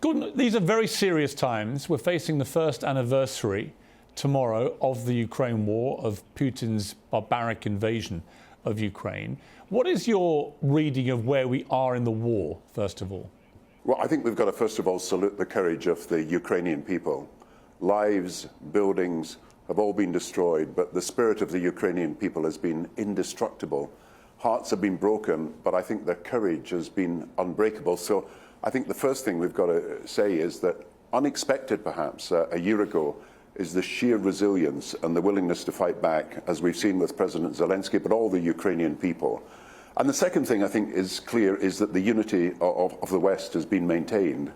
Gordon, these are very serious times. We're facing the first anniversary tomorrow of the Ukraine war, of Putin's barbaric invasion of Ukraine. What is your reading of where we are in the war, first of all? Well, I think we've got to, first of all, salute the courage of the Ukrainian people. Lives, buildings have all been destroyed, but the spirit of the Ukrainian people has been indestructible. Hearts have been broken, but I think their courage has been unbreakable. So I think the first thing we've got to say is that, unexpected perhaps a year ago, is the sheer resilience and the willingness to fight back, as we've seen with President Zelensky, but all the Ukrainian people. And the second thing I think is clear is that the unity of the West has been maintained.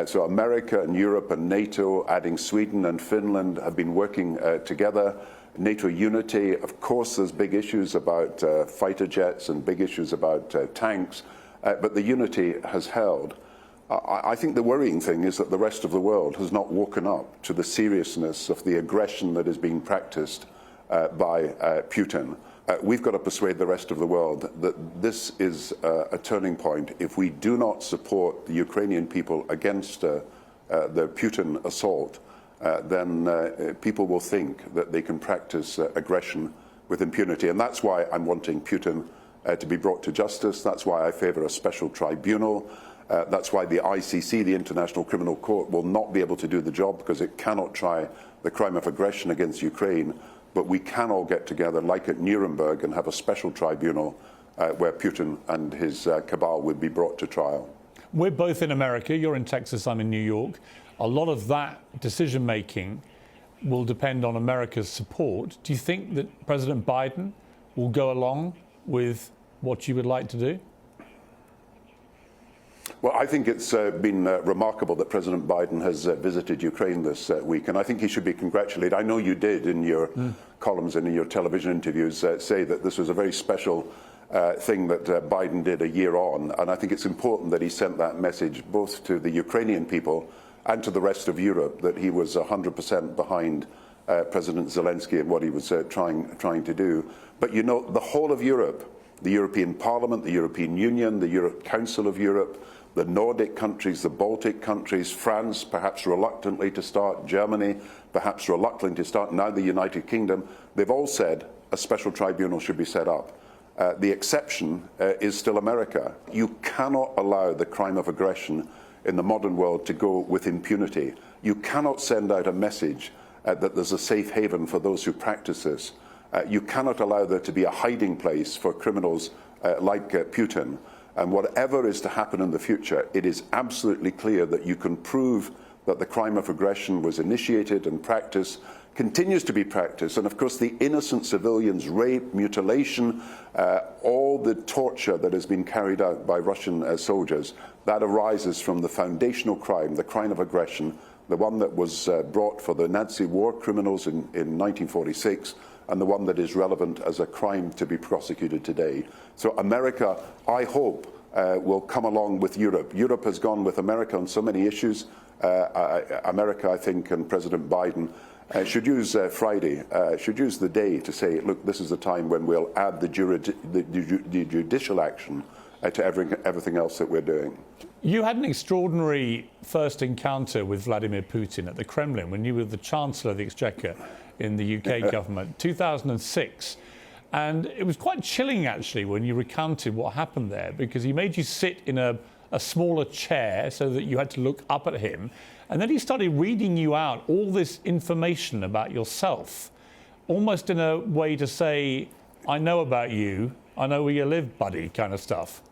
So America and Europe and NATO, adding Sweden and Finland, have been working together. NATO unity, of course, there's big issues about fighter jets and big issues about tanks, but the unity has held. I think the worrying thing is that the rest of the world has not woken up to the seriousness of the aggression that is being practiced by Putin. We've got to persuade the rest of the world that this is a turning point. If we do not support the Ukrainian people against the Putin assault, then people will think that they can practice aggression with impunity. And that's why I'm wanting Putin to be brought to justice. That's why I favour a special tribunal. That's why the ICC, the International Criminal Court, will not be able to do the job because it cannot try the crime of aggression against Ukraine. But we can all get together, like at Nuremberg, and have a special tribunal where Putin and his cabal would be brought to trial. We're both in America. You're in Texas, I'm in New York. A lot of that decision-making will depend on America's support. Do you think that President Biden will go along with what you would like to do? Well, I think it's been remarkable that President Biden has visited Ukraine this week, and I think he should be congratulated. I know you did in your columns and in your television interviews say that this was a very special thing that Biden did a year on, and I think it's important that he sent that message both to the Ukrainian people and to the rest of Europe that he was 100% behind President Zelensky and what he was trying to do. But you know, the whole of Europe, the European Parliament, the European Union, the Council of Europe, the Nordic countries, the Baltic countries, France perhaps reluctantly to start, Germany perhaps reluctant to start, now the United Kingdom, they've all said a special tribunal should be set up. The exception is still America. You cannot allow the crime of aggression in the modern world to go with impunity. You cannot send out a message that there's a safe haven for those who practice this. You cannot allow there to be a hiding place for criminals like Putin. And whatever is to happen in the future, it is absolutely clear that you can prove that the crime of aggression was initiated and practiced, continues to be practiced. And of course, the innocent civilians, rape, mutilation, all the torture that has been carried out by Russian soldiers, that arises from the foundational crime, the crime of aggression, the one that was brought for the Nazi war criminals in 1946, and the one that is relevant as a crime to be prosecuted today. So America, I hope, will come along with Europe. Europe has gone with America on so many issues. America, I think, and President Biden should use Friday, should use the day to say, look, this is the time when we'll add the judicial action to everything else that we're doing. You had an extraordinary first encounter with Vladimir Putin at the Kremlin when you were the Chancellor of the Exchequer in the UK government, 2006. And it was quite chilling, actually, when you recounted what happened there, because he made you sit in a smaller chair so that you had to look up at him. And then he started reading you out all this information about yourself, almost in a way to say, I know about you, I know where you live, buddy, kind of stuff.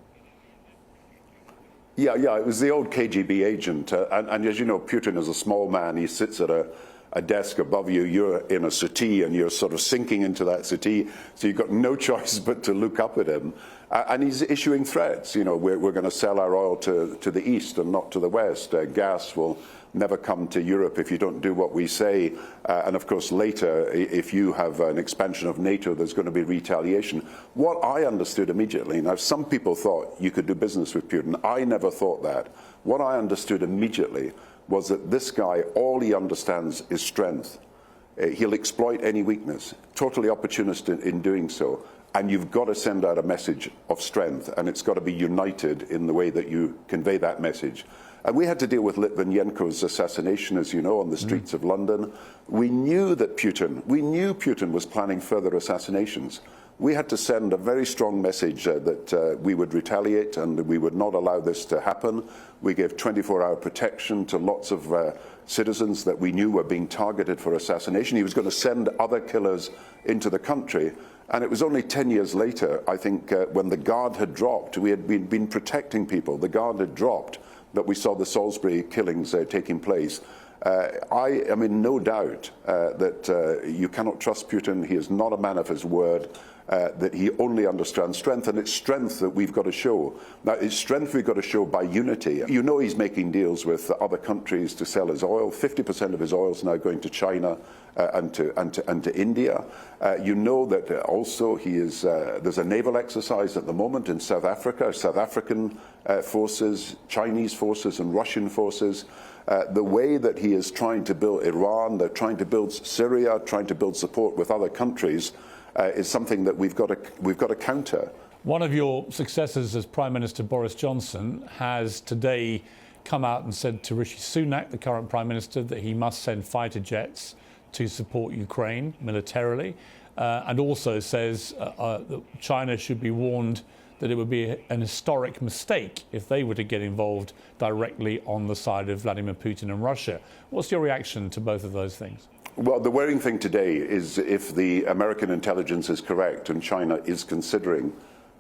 Yeah, it was the old KGB agent. And as you know, Putin is a small man. He sits at a desk above you, you're in a settee and you're sort of sinking into that settee, so you've got no choice but to look up at him. And he's issuing threats. You know, we're going to sell our oil to the east and not to the west. Gas will never come to Europe if you don't do what we say. And of course, later, if you have an expansion of NATO, there's going to be retaliation. What I understood immediately, now some people thought you could do business with Putin. I never thought that. What I understood immediately was that this guy, all he understands is strength. He'll exploit any weakness, totally opportunist in doing so. And you've got to send out a message of strength, and it's got to be united in the way that you convey that message. And we had to deal with Litvinenko's assassination, as you know, on the streets of London. We knew Putin was planning further assassinations. We had to send a very strong message that we would retaliate and we would not allow this to happen. We gave 24-hour protection to lots of citizens that we knew were being targeted for assassination. He was going to send other killers into the country. And it was only 10 years later, I think, when the guard had dropped, we had been protecting people, the guard had dropped, that we saw the Salisbury killings taking place. I am in no doubt that you cannot trust Putin. He is not a man of his word, that he only understands strength, and it's strength that we've got to show. Now, it's strength we've got to show by unity. You know he's making deals with other countries to sell his oil. 50% of his oil is now going to China and to India. You know that also there's a naval exercise at the moment in South Africa, South African forces, Chinese forces and Russian forces. The way that he is trying to build Iran, they're trying to build Syria, trying to build support with other countries, is something that we've got to counter. One of your successors as Prime Minister, Boris Johnson, has today come out and said to Rishi Sunak, the current Prime Minister, that he must send fighter jets to support Ukraine militarily, and also says that China should be warned that it would be an historic mistake if they were to get involved directly on the side of Vladimir Putin and Russia. What's your reaction to both of those things? Well, the worrying thing today is if the American intelligence is correct and China is considering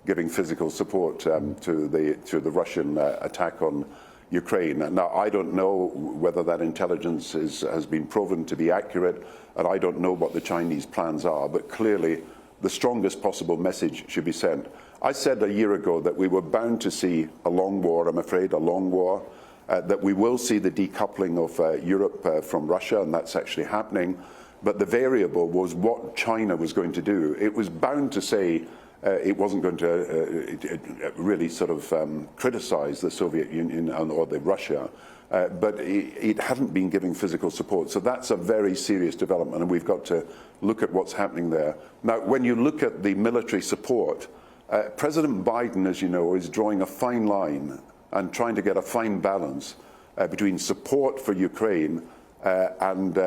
giving physical support to the Russian attack on Ukraine. Now, I don't know whether that intelligence has been proven to be accurate, and I don't know what the Chinese plans are, but clearly the strongest possible message should be sent. I said a year ago that we were bound to see a long war, I'm afraid, a long war, that we will see the decoupling of Europe from Russia, and that's actually happening. But the variable was what China was going to do. It was bound to say it wasn't going to really sort of criticize the Soviet Union or the Russia, but it hadn't been giving physical support. So that's a very serious development, and we've got to look at what's happening there. Now, when you look at the military support, President Biden, as you know, is drawing a fine line and trying to get a fine balance between support for Ukraine and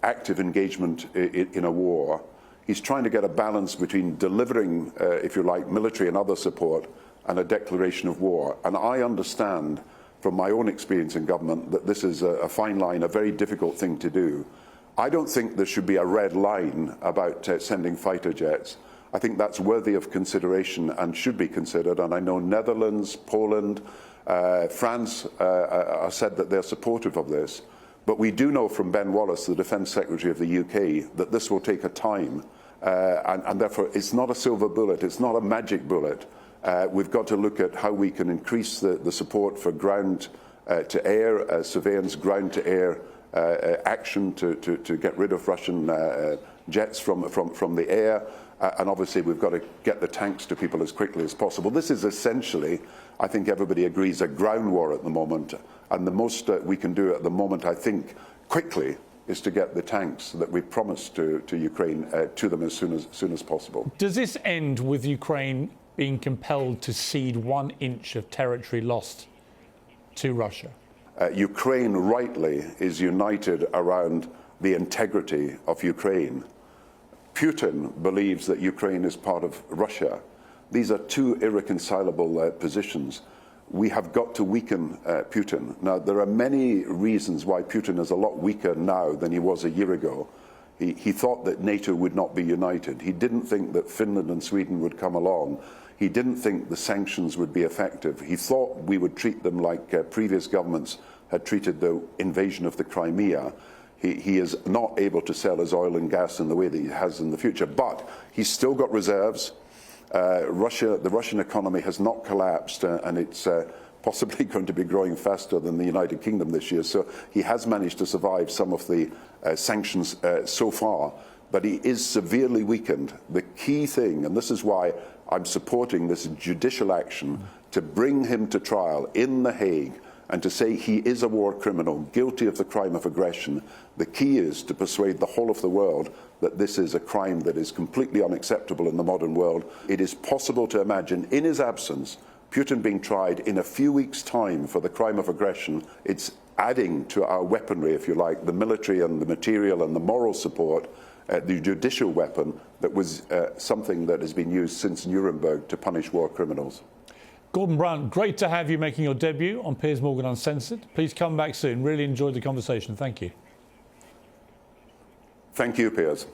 active engagement in a war. He's trying to get a balance between delivering, if you like, military and other support and a declaration of war. And I understand from my own experience in government that this is a fine line, a very difficult thing to do. I don't think there should be a red line about sending fighter jets. I think that's worthy of consideration and should be considered. And I know Netherlands, Poland, France said that they're supportive of this. But we do know from Ben Wallace, the Defence Secretary of the UK, that this will take a time. And therefore, it's not a silver bullet. It's not a magic bullet. We've got to look at how we can increase the support for ground to air surveillance, ground to air action to get rid of Russian jets from the air. And obviously, we've got to get the tanks to people as quickly as possible. This is essentially, I think everybody agrees, a ground war at the moment. And the most we can do at the moment, I think, quickly, is to get the tanks that we promised to Ukraine to them as soon as possible. Does this end with Ukraine being compelled to cede 1 inch of territory lost to Russia? Ukraine rightly is united around the integrity of Ukraine. Putin believes that Ukraine is part of Russia. These are two irreconcilable positions. We have got to weaken Putin. Now, there are many reasons why Putin is a lot weaker now than he was a year ago. He thought that NATO would not be united. He didn't think that Finland and Sweden would come along. He didn't think the sanctions would be effective. He thought we would treat them like previous governments had treated the invasion of the Crimea. He is not able to sell his oil and gas in the way that he has in the future. But he's still got reserves. The Russian economy has not collapsed, and it's possibly going to be growing faster than the United Kingdom this year. So he has managed to survive some of the sanctions so far, but he is severely weakened. The key thing, and this is why I'm supporting this judicial action, to bring him to trial in The Hague and to say he is a war criminal, guilty of the crime of aggression. The key is to persuade the whole of the world that this is a crime that is completely unacceptable in the modern world. It is possible to imagine, in his absence, Putin being tried in a few weeks' time for the crime of aggression, it's adding to our weaponry, if you like, the military and the material and the moral support, the judicial weapon that was something that has been used since Nuremberg to punish war criminals. Gordon Brown, great to have you making your debut on Piers Morgan Uncensored. Please come back soon. Really enjoyed the conversation. Thank you. Thank you, Piers.